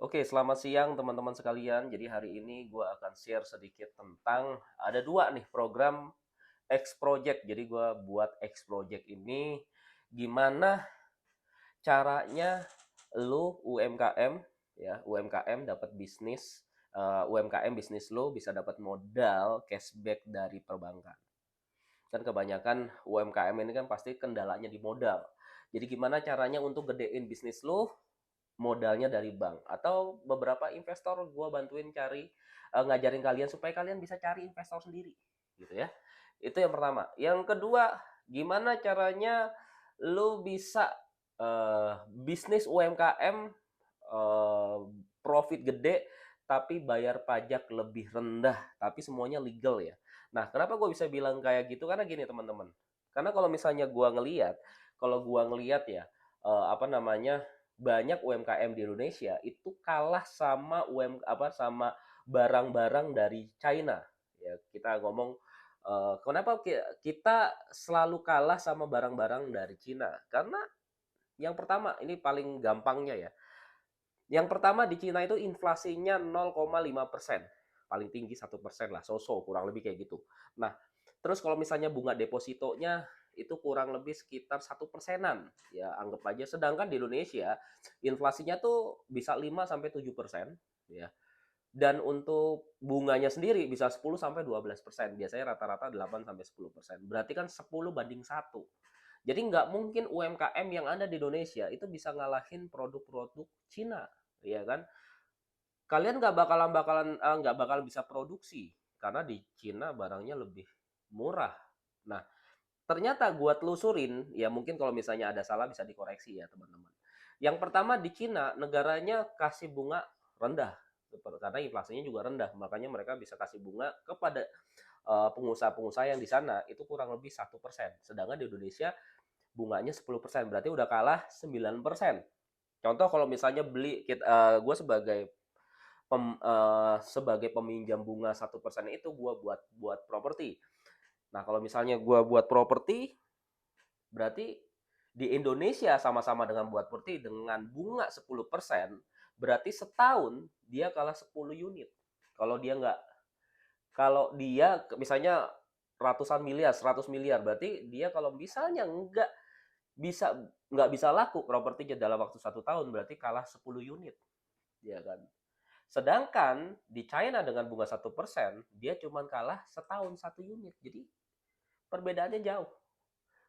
Oke, selamat siang teman-teman sekalian. Jadi hari ini gue akan share sedikit tentang ada dua nih program X Project. Jadi gue buat X Project ini gimana caranya lu UMKM ya UMKM dapat bisnis UMKM bisnis lu bisa dapat modal cashback dari perbankan. Kan kebanyakan UMKM ini kan pasti kendalanya di modal. Jadi gimana caranya untuk gedein bisnis lu modalnya dari bank atau beberapa investor gue bantuin cari ngajarin kalian supaya kalian bisa cari investor sendiri gitu ya. Itu yang pertama. Yang kedua, gimana caranya lu bisa bisnis UMKM eh, profit gede tapi bayar pajak lebih rendah tapi semuanya legal ya. Nah, kenapa gue bisa bilang kayak gitu? Karena gini teman-teman. Karena kalau gua ngeliat ya apa namanya banyak UMKM di Indonesia itu kalah sama sama barang-barang dari China. Ya, kita ngomong kenapa kita selalu kalah sama barang-barang dari Cina? Karena yang pertama ini paling gampangnya ya. Yang pertama di Cina itu inflasinya 0,5%. Paling tinggi 1% lah, so-so kurang lebih kayak gitu. Nah, terus kalau misalnya bunga depositonya itu kurang lebih sekitar 1%-an. Ya, anggap aja. Sedangkan di Indonesia inflasinya tuh bisa 5 sampai 7%, ya. Dan untuk bunganya sendiri bisa 10 sampai 12%. Biasanya rata-rata 8 sampai 10%. Berarti kan 10 banding 1. Jadi nggak mungkin UMKM yang ada di Indonesia itu bisa ngalahin produk-produk Cina, ya kan? Kalian nggak bakal bisa produksi karena di Cina barangnya lebih murah. Nah, ternyata gua telusurin, ya mungkin kalau misalnya ada salah bisa dikoreksi ya teman-teman. Yang pertama di Cina negaranya kasih bunga rendah karena inflasinya juga rendah, makanya mereka bisa kasih bunga kepada pengusaha-pengusaha yang di sana itu kurang lebih 1%. Sedangkan di Indonesia bunganya 10%, berarti udah kalah 9%. Contoh kalau misalnya gue sebagai peminjam bunga 1% itu gue buat buat properti. Nah kalau misalnya gue buat properti, berarti di Indonesia sama-sama dengan buat properti dengan bunga 10%, berarti setahun dia kalah 10 unit. Kalau dia nggak, kalau dia misalnya ratusan miliar, 100 miliar, berarti dia kalau misalnya bisa nggak bisa laku propertinya dalam waktu 1 tahun, berarti kalah 10 unit, ya kan? Sedangkan di China dengan bunga 1%, dia cuma kalah setahun 1 unit. Jadi perbedaannya jauh.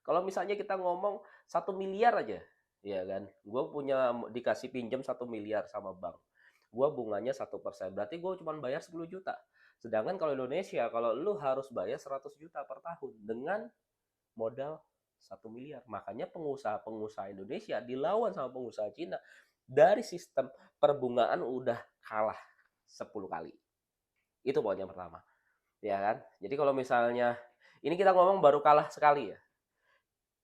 Kalau misalnya kita ngomong 1 miliar aja, ya kan? Gue punya dikasih pinjam 1 miliar sama bank. Gue bunganya 1%, berarti gue cuma bayar 10 juta. Sedangkan kalau Indonesia, kalau lu harus bayar 100 juta per tahun dengan modal 1 miliar. Makanya pengusaha-pengusaha Indonesia dilawan sama pengusaha Cina dari sistem perbungaan udah kalah 10 kali. Itu poin yang pertama. Ya kan? Jadi kalau misalnya ini kita ngomong baru kalah sekali ya.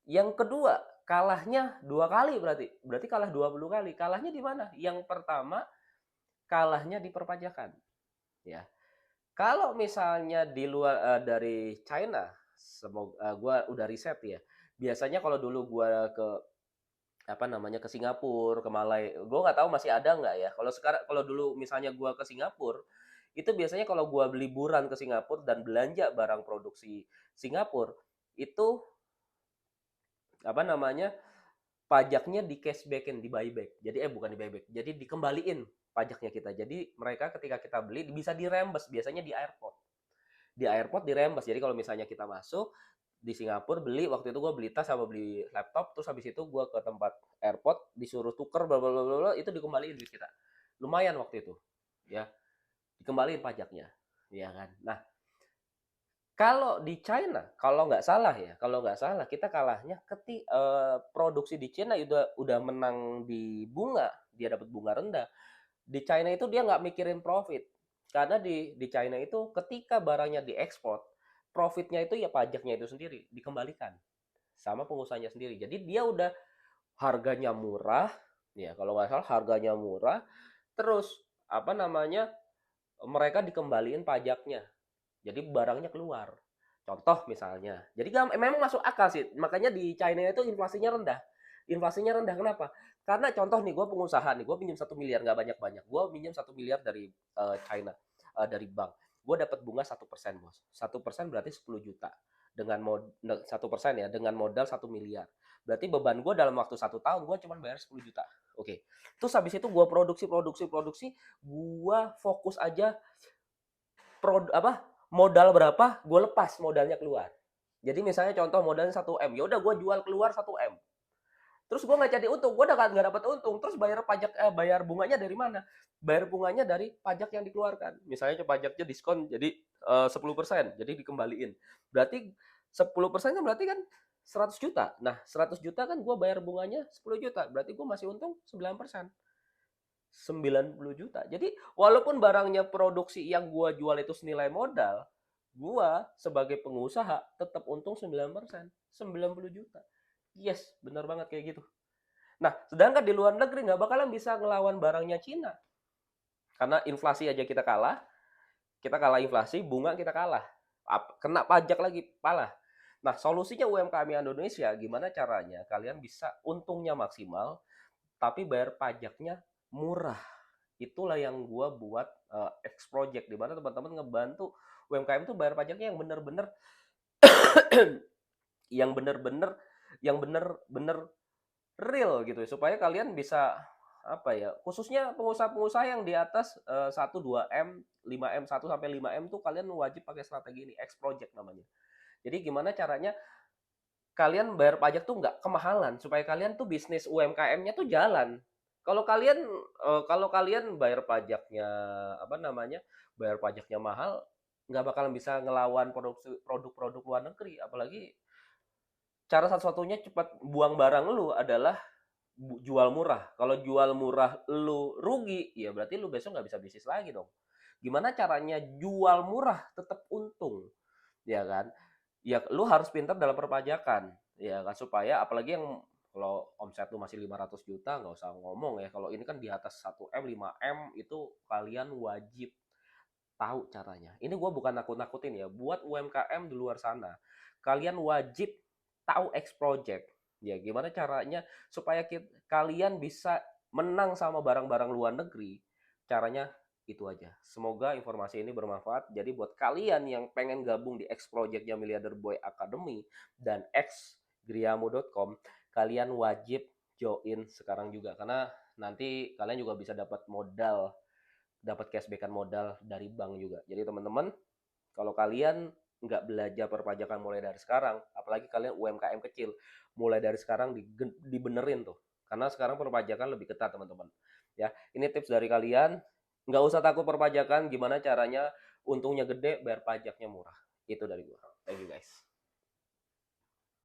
Yang kedua, kalahnya 2 kali berarti. Berarti kalah 20 kali. Kalahnya di mana? Yang pertama, kalahnya di perpajakan. Ya. Kalau misalnya di luar dari China, semoga gua udah riset ya. Biasanya kalau dulu gua ke apa namanya ke Singapura, ke Malai, gue nggak tahu masih ada nggak ya. Kalau sekarang, kalau dulu misalnya gue ke Singapura, itu biasanya kalau gue liburan ke Singapura dan belanja barang produksi Singapura, itu apa namanya pajaknya di cashbackin, di buyback. Jadi bukan di buyback, jadi dikembaliin pajaknya kita. Jadi mereka ketika kita beli bisa dirembes, biasanya di airport dirembes. Jadi kalau misalnya kita masuk di Singapura beli, waktu itu gue beli tas sama beli laptop, terus habis itu gue ke tempat airport disuruh tuker bla bla bla, itu dikembaliin duit kita. Lumayan waktu itu, ya, dikembaliin pajaknya, ya kan. Nah, kalau di China, kalau nggak salah kita kalahnya produksi di China udah menang di bunga, dia dapat bunga rendah. Di China itu dia nggak mikirin profit, karena di China itu ketika barangnya diekspor, profitnya itu ya pajaknya itu sendiri dikembalikan sama pengusahanya sendiri. Jadi dia udah harganya murah, ya kalau nggak salah harganya murah, terus apa namanya mereka dikembaliin pajaknya. Jadi barangnya keluar. Contoh misalnya, jadi memang masuk akal sih. Makanya di China itu inflasinya rendah. Inflasinya rendah kenapa? Karena contoh nih, gue pengusaha nih, gue pinjam 1 miliar, nggak banyak-banyak. Gue pinjam 1 miliar dari China, dari bank. Gue dapat bunga 1%, bos. 1% berarti 10 juta. Dengan 1% ya, dengan modal 1 miliar. Berarti beban gue dalam waktu 1 tahun, gue cuma bayar 10 juta. Oke. Terus habis itu gue produksi. Gue fokus aja modal berapa, gue lepas modalnya keluar. Jadi misalnya contoh modalnya 1 M, ya udah gue jual keluar 1 M. Terus gue nggak jadi untung, gue udah nggak dapat untung. Terus bayar bunganya dari mana? Bayar bunganya dari pajak yang dikeluarkan. Misalnya pajaknya diskon jadi 10%, jadi dikembaliin. Berarti 10% kan berarti kan 100 juta. Nah, 100 juta kan gue bayar bunganya 10 juta. Berarti gue masih untung 9%. 90 juta. Jadi walaupun barangnya produksi yang gua jual itu senilai modal, gua sebagai pengusaha tetap untung 9%, 90 juta. Yes, benar banget kayak gitu. Nah, sedangkan di luar negeri nggak bakalan bisa ngelawan barangnya Cina. Karena inflasi aja kita kalah inflasi, bunga kita kalah. Kena pajak lagi, kalah. Nah, solusinya UMKM Indonesia, gimana caranya kalian bisa untungnya maksimal, tapi bayar pajaknya murah. Itulah yang gua buat X Project, di mana teman-teman ngebantu UMKM tuh bayar pajaknya yang bener-bener yang bener-bener yang bener-bener real gitu, supaya kalian bisa apa ya, khususnya pengusaha-pengusaha yang di atas 1-2 M, 5 M, 1-5 M tuh kalian wajib pakai strategi ini, X Project namanya. Jadi gimana caranya kalian bayar pajak tuh nggak kemahalan, supaya kalian tuh bisnis UMKM-nya tuh jalan. Kalau kalian bayar pajaknya apa namanya, bayar pajaknya mahal, nggak bakalan bisa ngelawan produk-produk luar negeri. Apalagi cara satu-satunya cepat buang barang lu adalah jual murah. Kalau jual murah lu rugi, ya berarti lu besok nggak bisa bisnis lagi dong. Gimana caranya jual murah tetap untung, ya kan? Ya lu harus pintar dalam perpajakan, ya kan, supaya apalagi yang kalau omset lu masih 500 juta nggak usah ngomong ya. Kalau ini kan di atas 1 M, 5 M itu kalian wajib tahu caranya. Ini gue bukan nakut-nakutin ya, buat UMKM di luar sana. Kalian wajib tahu X Project. Ya gimana caranya supaya kalian bisa menang sama barang-barang luar negeri. Caranya itu aja. Semoga informasi ini bermanfaat. Jadi buat kalian yang pengen gabung di X Project-nya Milliarder Boy Academy dan xgriamo.com, kalian wajib join sekarang juga, karena nanti kalian juga bisa dapat cashbackan modal dari bank juga. Jadi teman-teman, kalau kalian nggak belajar perpajakan mulai dari sekarang, apalagi kalian UMKM kecil, mulai dari sekarang dibenerin tuh. Karena sekarang perpajakan lebih ketat teman-teman. Ya, ini tips dari kalian. Nggak usah takut perpajakan, gimana caranya untungnya gede, bayar pajaknya murah. Itu dari gua. Thank you guys.